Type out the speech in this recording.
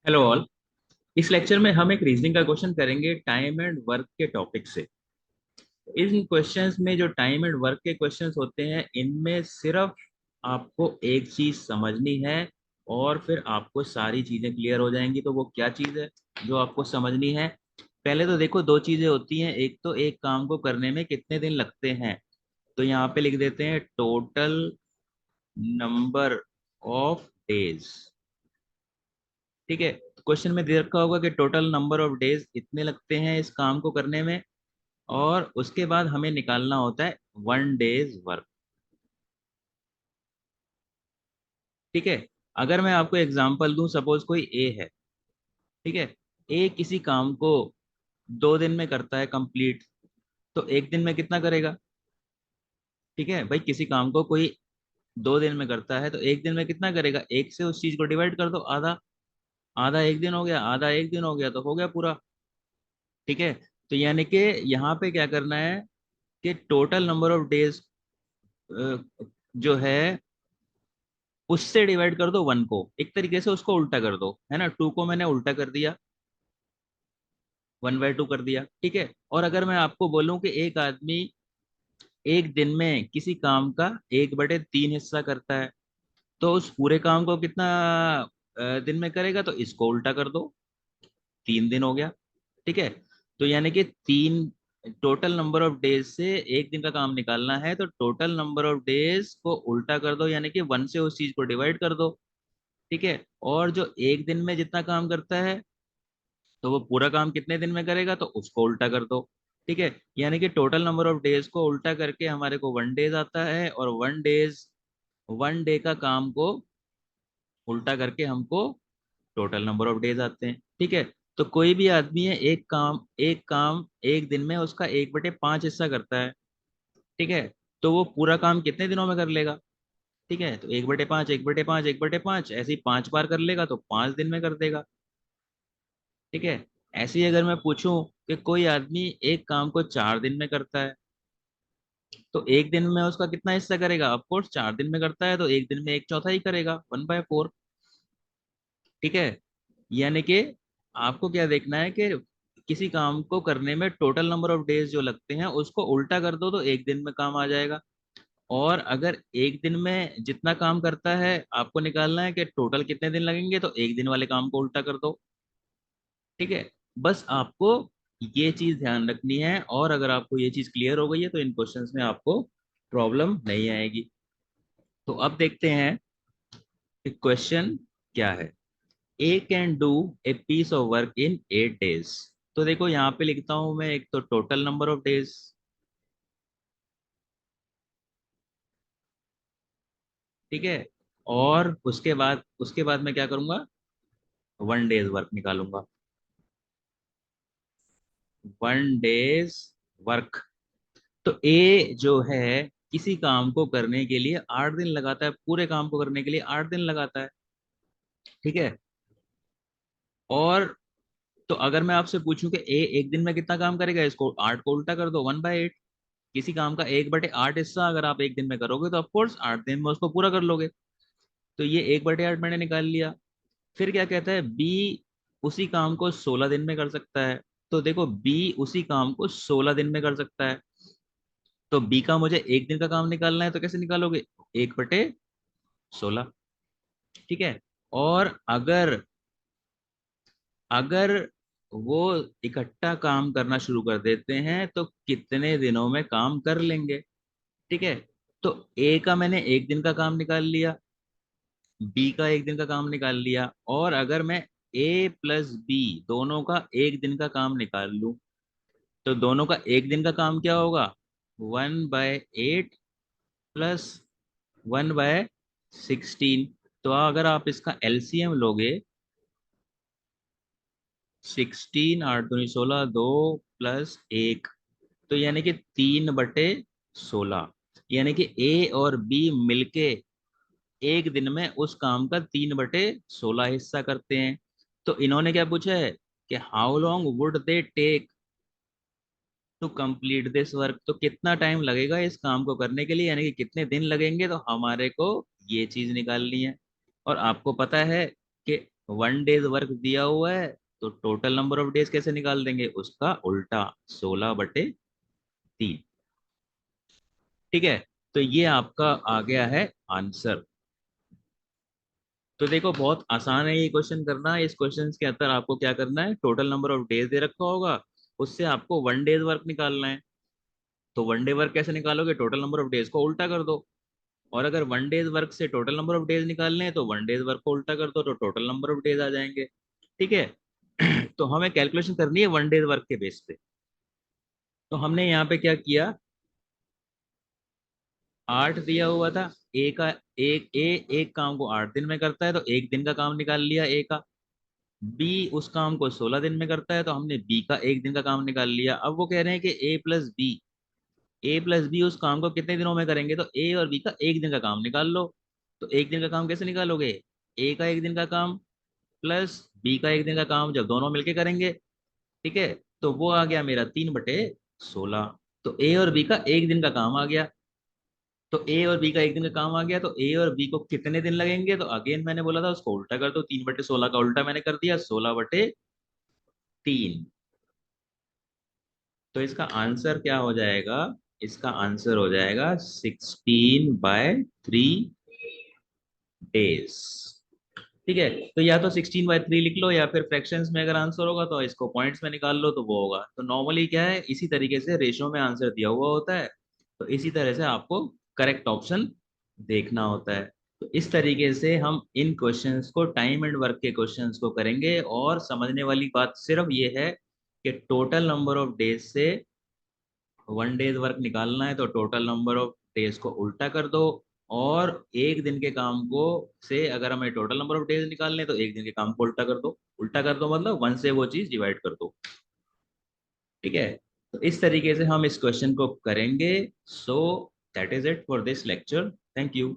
Hello all. इस lecture में हम एक रीजनिंग का क्वेश्चन करेंगे टाइम एंड वर्क के टॉपिक से। इन क्वेश्चंस में जो टाइम एंड वर्क के क्वेश्चंस होते हैं इनमें सिर्फ आपको एक चीज समझनी है और फिर आपको सारी चीजें क्लियर हो जाएंगी। तो वो क्या चीज है जो आपको समझनी है? पहले तो देखो, दो चीजें होती हैं। एक तो एक काम को करने में कितने दिन लगते हैं, तो यहाँ पे लिख देते हैं टोटल नंबर ऑफ डेज। ठीक है, क्वेश्चन में दे रखा होगा कि टोटल नंबर ऑफ डेज इतने लगते हैं इस काम को करने में, और उसके बाद हमें निकालना होता है वन डेज वर्क। ठीक है, अगर मैं आपको एग्जांपल दूं, सपोज कोई ए है। ठीक है, ए किसी काम को 2 दिन में करता है कंप्लीट, तो एक दिन में कितना करेगा? ठीक है भाई, किसी काम को कोई 2 दिन में करता है तो एक दिन में कितना करेगा? एक से उस चीज को डिवाइड कर दो, आधा। आधा एक दिन हो गया, आधा एक दिन हो गया, तो हो गया पूरा। ठीक है, तो यानी कि यहाँ पे क्या करना है कि टोटल नंबर ऑफ डेज जो है उससे डिवाइड कर दो वन को। एक तरीके से उसको उल्टा कर दो, है ना। टू को मैंने उल्टा कर दिया, 1/2 कर दिया। ठीक है, और अगर मैं आपको बोलूं कि एक आदमी एक दिन में किसी काम का 1/3 हिस्सा करता है, तो उस पूरे काम को कितना दिन में करेगा? तो इसको उल्टा कर दो, 3 दिन हो गया। ठीक है, तो यानी कि तीन, टोटल नंबर ऑफ डेज से एक दिन का काम निकालना है तो टोटल नंबर ऑफ डेज को उल्टा कर दो, यानी कि वन से उस चीज को डिवाइड कर दो। ठीक है, और जो एक दिन में जितना काम करता है तो वो पूरा काम कितने दिन में करेगा, तो उसको उल्टा कर दो। ठीक है, यानी कि टोटल नंबर ऑफ डेज को उल्टा करके हमारे को वन डेज आता है, और वन डे का काम को उल्टा करके हमको टोटल नंबर ऑफ डेज आते हैं। ठीक है, तो कोई भी आदमी है, एक काम एक दिन में उसका 1/5 हिस्सा करता है। ठीक है, तो वो पूरा काम कितने दिनों में कर लेगा? ठीक है, तो 1/5, 1/5, 1/5, ऐसे ही 5 बार कर लेगा तो 5 दिन में कर देगा। ठीक है, ऐसे ही अगर मैं पूछूं कि कोई आदमी एक काम को 4 दिन में करता है, तो एक दिन में उसका कितना हिस्सा करेगा? ऑफ कोर्स 4 दिन में करता है तो एक दिन में एक चौथा ही करेगा, 1/4। ठीक है, यानी कि आपको क्या देखना है कि किसी काम को करने में टोटल नंबर ऑफ डेज जो लगते हैं उसको उल्टा कर दो तो एक दिन में काम आ जाएगा। और अगर एक दिन में जितना काम करता है आपको निकालना है कि टोटल कितने दिन लगेंगे, तो एक दिन वाले काम को उल्टा कर दो। ठीक है, बस आपको ये चीज ध्यान रखनी है, और अगर आपको ये चीज क्लियर हो गई है तो इन क्वेश्चंस में आपको प्रॉब्लम नहीं आएगी। तो अब देखते हैं कि क्वेश्चन क्या है। I can do a piece of work in 8 days. तो देखो, यहाँ पे लिखता हूं मैं एक तो टोटल नंबर ऑफ डेज। ठीक है, और उसके बाद मैं क्या करूंगा? वन डेज वर्क निकालूंगा। One days work. तो ए जो है किसी काम को करने के लिए 8 दिन लगाता है, पूरे काम को करने के लिए 8 दिन लगाता है। ठीक है, और तो अगर मैं आपसे पूछूं कि ए एक दिन में कितना काम करेगा, इसको 8 को उल्टा कर दो, 1/8। किसी काम का 1/8 हिस्सा अगर आप एक दिन में करोगे तो ऑफकोर्स 8 दिन में उसको पूरा कर लोगे। तो ये 1/8 मैंने निकाल लिया। फिर क्या कहता है, बी उसी काम को 16 दिन में कर सकता है। तो देखो, बी उसी काम को 16 दिन में कर सकता है, तो बी का मुझे एक दिन का काम निकालना है, तो कैसे निकालोगे? 1/16। ठीक है, और अगर अगर वो इकट्ठा काम करना शुरू कर देते हैं तो कितने दिनों में काम कर लेंगे? ठीक है, तो ए का मैंने एक दिन का काम निकाल लिया, बी का एक दिन का काम निकाल लिया, और अगर मैं ए प्लस बी दोनों का एक दिन का काम निकाल लूं, तो दोनों का एक दिन का काम क्या होगा? 1/8 प्लस 1/16। तो अगर आप इसका एलसीएम लोगे, 16 8 दूनी 16, 2 + 1, तो यानी कि 3/16। यानी कि ए और बी मिलके एक दिन में उस काम का 3/16 हिस्सा करते हैं। तो इन्होंने क्या पूछा है कि how long would they take to complete this work, तो कितना टाइम लगेगा इस काम को करने के लिए, यानी कि कितने दिन लगेंगे, तो हमारे को ये चीज निकालनी है। और आपको पता है कि 1 डेज वर्क दिया हुआ है, तो टोटल नंबर ऑफ डेज कैसे निकाल देंगे, उसका उल्टा, 16/3। ठीक है, तो ये आपका आ गया है आंसर। तो देखो बहुत आसान है ये क्वेश्चन करना। इस क्वेश्चन के अंदर आपको क्या करना है, टोटल नंबर ऑफ डेज दे रखा होगा, उससे आपको 1 डेज वर्क निकालना है। तो 1 डे वर्क कैसे निकालोगे, टोटल नंबर ऑफ डेज को उल्टा कर दो। और अगर 1 डेज वर्क से टोटल नंबर ऑफ डेज निकालने हैं तो 1 डेज वर्क को उल्टा कर दो, तो टोटल नंबर ऑफ डेज आ जाएंगे। ठीक है। तो हमें कैलकुलेशन करनी है 1 डेज वर्क के बेस पे। तो हमने यहाँ पे क्या किया, 8 दिया हुआ था, ए का, एक काम को 8 दिन में करता है तो एक दिन का काम निकाल लिया ए का। बी उस काम को 16 दिन में करता है तो हमने बी का एक दिन का काम निकाल लिया। अब वो कह रहे हैं कि ए प्लस बी उस काम को कितने दिनों में करेंगे, तो ए और बी का एक दिन का काम निकाल लो। तो एक दिन का काम कैसे निकालोगे, ए का एक दिन का काम प्लस बी का एक दिन का काम जब दोनों मिलके करेंगे। ठीक है, तो वो आ गया मेरा 3/16। तो ए और बी का एक दिन का काम आ गया। तो ए और बी का एक दिन का काम आ गया, तो ए और बी को कितने दिन लगेंगे, तो अगेन मैंने बोला था उसको उल्टा कर दो, 3/16 का उल्टा मैंने कर दिया, 16/3। तो इसका आंसर क्या हो जाएगा, इसका आंसर हो जाएगा 16/3 डेज। ठीक है, तो या तो 16/3 लिख लो, या फिर फ्रैक्शंस में अगर आंसर होगा तो इसको पॉइंट्स में निकाल लो तो वो होगा। तो नॉर्मली क्या है, इसी तरीके से रेशो में आंसर दिया हुआ होता है, तो इसी तरह से आपको करेक्ट ऑप्शन देखना होता है। तो इस तरीके से हम इन क्वेश्चंस को, टाइम एंड वर्क के क्वेश्चंस को करेंगे। और समझने वाली बात सिर्फ ये है कि टोटल नंबर ऑफ डेज से 1 डेज वर्क निकालना है तो टोटल नंबर ऑफ डेज को उल्टा कर दो। और एक दिन के काम को से अगर हमें टोटल नंबर ऑफ डेज निकालने हैं तो एक दिन के काम को उल्टा कर दो। उल्टा कर दो मतलब 1 से वो चीज डिवाइड कर दो। ठीक है, तो इस तरीके से हम इस क्वेश्चन को करेंगे। So that is it for this lecture. Thank you.